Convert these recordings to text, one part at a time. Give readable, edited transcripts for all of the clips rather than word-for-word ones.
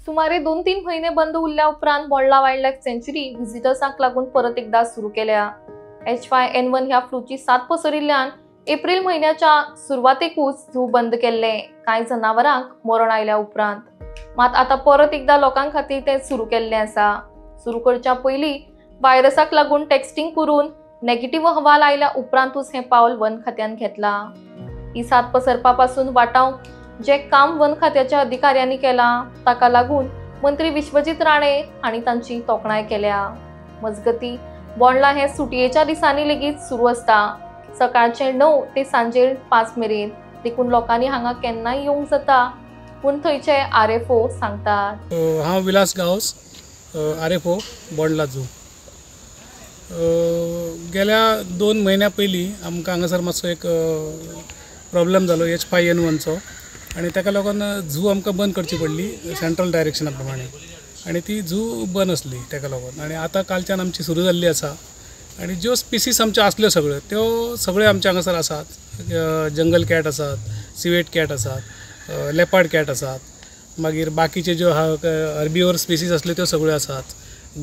सुमारे 2-3 महिने बंद उरल्या उपरांत बोंडला वाईल्ड लाईफ सँच्युरी व्हिजिटर्सांक लागून परत एकदा सुरू केल्या. H5N1 ह्या फ्लूची साथ पसरिल्ल्यान एप्रिल म्हयन्याच्या सुरवातेकूच झू बंद केल्ले. कांय जनावरांक मरण आयल्या उपरांत मात आता परत एकदा लोकां खातीर ते सुरू केल्ले आसा. सुरू करच्या पयलीं व्हायरसाक लागून टेस्टिंग करून नेगेटिव्ह अहवाल आयल्या उपरांतूच हे पावल वन खात्यान घेतला. ही साथ पसरपा पासून वाटावंक जे काम वन खात्याच्या अधिकाऱ्यांनी केला ताका लागून मंत्री विश्वजीत राणे हांणी तांची तोखणाय केल्या. मजगती बोंडला हे सुटयेच्या दिसांनी लेगीत सुरू असता. सकाळचे 9 ते सांजे 5 मेरेन देखून लोकांनी हांगा केन्नाय येवंक जाता पूण थंयचे RFO सांगतात. हांव विलास गांवस, RFO बोंडला झू. गेल्या 2 म्हयन्या पयलीं आमकां हांगासर मातसो एक प्रॉब्लेम जालो H5N1चो आनी ताका लागून झू आमकां बंद करची पडली सेंट्रल डायरेक्शना प्रमाणे आनी ती झू बंद आसली ताका लागून. आनी आतां कालच्यान आमची सुरू जाल्ली आसा आनी ज्यो स्पिसीस आमच्यो आसल्यो सगळ्यो त्यो सगळ्यो आमच्या हांगासर आसात. जंगल कॅट आसात, सिवेट कॅट आसात, लेपर्ड कॅट आसात, मागीर बाकीचे ज्यो हर्बिवोर स्पिसीस आसल्यो त्यो सगळ्यो आसात,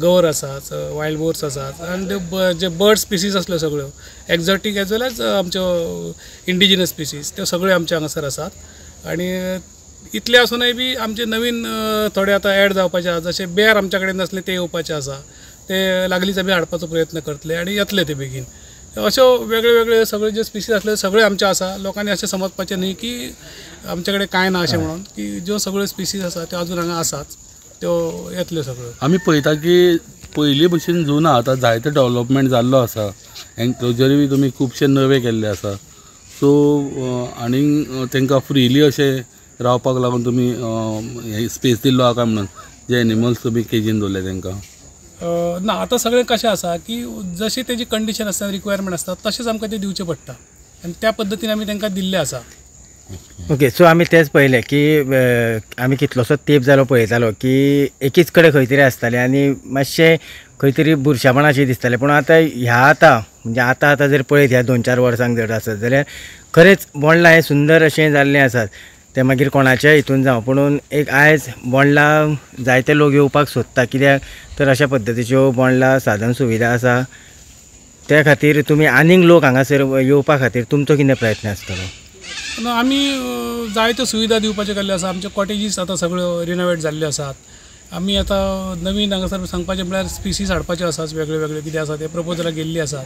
गवर आसात, वायल्ड बोर्स आसात आनी जे बर्ड स्पिसीस आसल्यो सगळ्यो एक्झॉटीक एज वेल एज आमच्यो इंडिजिनस स्पिसीस त्यो सगळ्यो आमच्या हांगासर आसात. आनी इतले आसूनय बी आमचे नवीन थोडे आतां ॲड जावपाचे आसा. जशे बेर आमच्या कडेन नासले ते येवपाचे आसा, ते लागलीच आमी हाडपाचो प्रयत्न करतले आनी येतले ते बेगीन. अश्यो वेगळ्यो वेगळ्यो सगळ्यो ज्यो स्पिसीस आसल्यो सगळ्यो आमच्यो आसा. लोकांनी अशें समजपाचें न्ही की आमचे कडेन कांय ना अशें म्हणून, की ज्यो सगळ्यो स्पिसीस आसा त्यो अजून हांगा आसात, त्यो येतल्यो सगळ्यो. आमी पळयता की पयलीं भशेन झू ना, आतां जायतो डेवलपमेंट जाल्लो आसा. एनक्लोजरूय बी तुमी खुबशे नवे केल्ले आसा. सो आनी तांकां फ्रीली अशें रावपाक लागून तुमी स्पेस दिल्लो आहा काय म्हणून जे एनिमल्स तुमी केजीन दवरले तांकां? ना, आतां सगळें कशें आसा की जशी तेजी कंडिशन आसता, रिक्वायरमेंट आसता तशेंच आमकां ते दिवचें पडटा आनी त्या पद्दतीन आमी तांकां दिल्ले आसा. ओके, सो आमी तेच पळयलें की आमी कितलोसो तेंप जालो पळयतालो की एकीच कडेन खंय तरी आसताले आनी मातशें खंय तरी बुरशेपण अशें दिसतालें. पूण आतां म्हणजे आतां जर पळयत ह्या 2-4 वर्सांक जर आसत जाल्यार खरेंच बोंडला हें सुंदर अशें जाल्लें आसात. तें मागीर कोणाच्याय हितून जावं पूण एक आयज बोंडला जायते लोक येवपाक सोदता. कित्याक तर अशा पद्दतीच्यो बोंडला साधन सुविधा आसा. त्या खातीर तुमी आनीक लोक हांगासर येवपा खातीर तुमचो कितें प्रयत्न आसतलो? आमी जायत्यो सुविधा दिवपाच्यो केल्ल्यो आसा. आमच्यो कॉटेजीस आतां सगळ्यो रिनोवेट जाल्ल्यो आसात. आमी आतां नवीन हांगासर सांगपाचें म्हळ्यार स्पिसीस हाडपाच्यो आसात, वेगळे वेगळे कितें आसा ते प्रपोजलां गेल्ली आसात.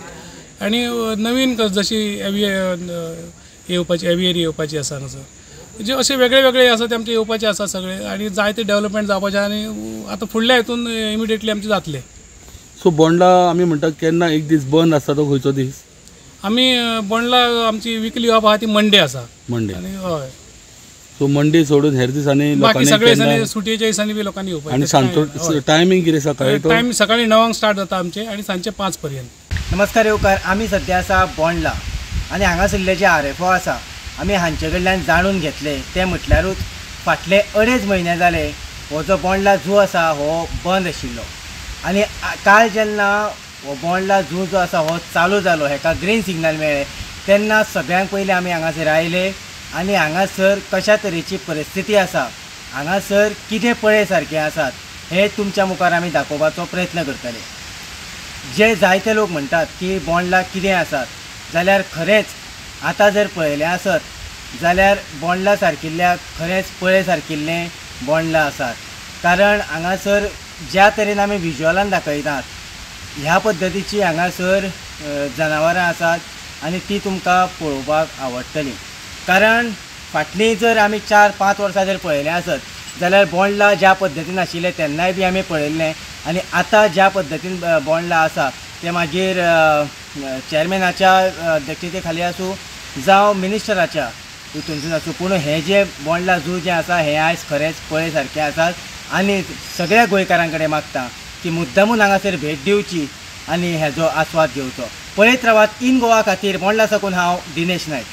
आनी नवीन जशी एवियरी येवपाची आसा हांगासर, जे अशे वेगळे वेगळे आसा ते आमचे येवपाचे आसा सगळे आनी जायते डेवलपमेंट जावपाचें आनी आतां फुडल्या हितून इमिडिएटली आमचे जातले. सो बोंडला आमी म्हणटा केन्ना एक दीस बंद आसता तो खंयचो दीस? आमी बोंडला आमची विकली ऑफ आहा ती मंडे आसा. मंडे. आनी हय, सो मंडे सोडून हेर दिसांनी बाकी सगळे दिसांनी सुटयेच्या दिसांनी बी लोकांनी येवपाचें. आनी सांजचो टायमींग कितें सकाळी? टायम सकाळी 9 स्टार्ट जाता आमचे आनी सांजचे 5 पर्यंत. नमस्कार येवकार, आमी सध्या आसा बोंडला आनी हांगासरले जे RFO आसा आमी हांचे कडल्यान जाणून घेतले. ते म्हटल्यारूच फाटले 2.5 म्हयने जाले हो जो बोंडला झू आसा हो बंद आशिल्लो आनी काल जेन्ना हो बोंडला झू जो आसा हो चालू जालो, हेका ग्रीन सिग्नल मेळ्ळे, तेन्ना सगळ्यांक पयलीं आमी हांगासर आयले आनी हांगासर कशा तरेची परिस्थिती आसा, हांगासर कितें पळय सारकें आसात हे तुमच्या मुखार आमी दाखोवपाचो प्रयत्न करतले. जे जायते लोक म्हणटात की बोंडला कितें आसात, जाल्यार खरेंच आतां जर पळयलें आसत जाल्यार बोंडला सारकिल्ल्या खरेंच पळय सारकिल्लें बोंडला आसात. कारण हांगासर ज्या तरेन आमी विज्युअलान दाखयतात ह्या पद्दतीची हांगासर जनावरां आसात आनी ती तुमकां पळोवपाक आवडटली. कारण फाटलीं जर आमी 4-5 वर्सां जर पळयलें आसत जाल्यार बोंडला ज्या पद्दतीन आशिल्लें तेन्नाय बी आमी पळयल्लें आनी आतां ज्या पद्दतीन बोंडला आसा तें मागीर चॅरमॅनाच्या अध्यक्षते खाली आसूं जावं मिनिस्टराच्या हितूनसून आसूं, पूण हें जें बोंडला झू जें आसा हें आयज खरेंच पळय सारकें आसात. आनी सगळ्या गोंयकारां कडेन मागता की मुद्दामून हांगासर भेट दिवची आनी हेजो आस्वाद घेवचो. पळयत रावात इन गोवा खातीर बोंडला साकून हांव दिनेश नायक.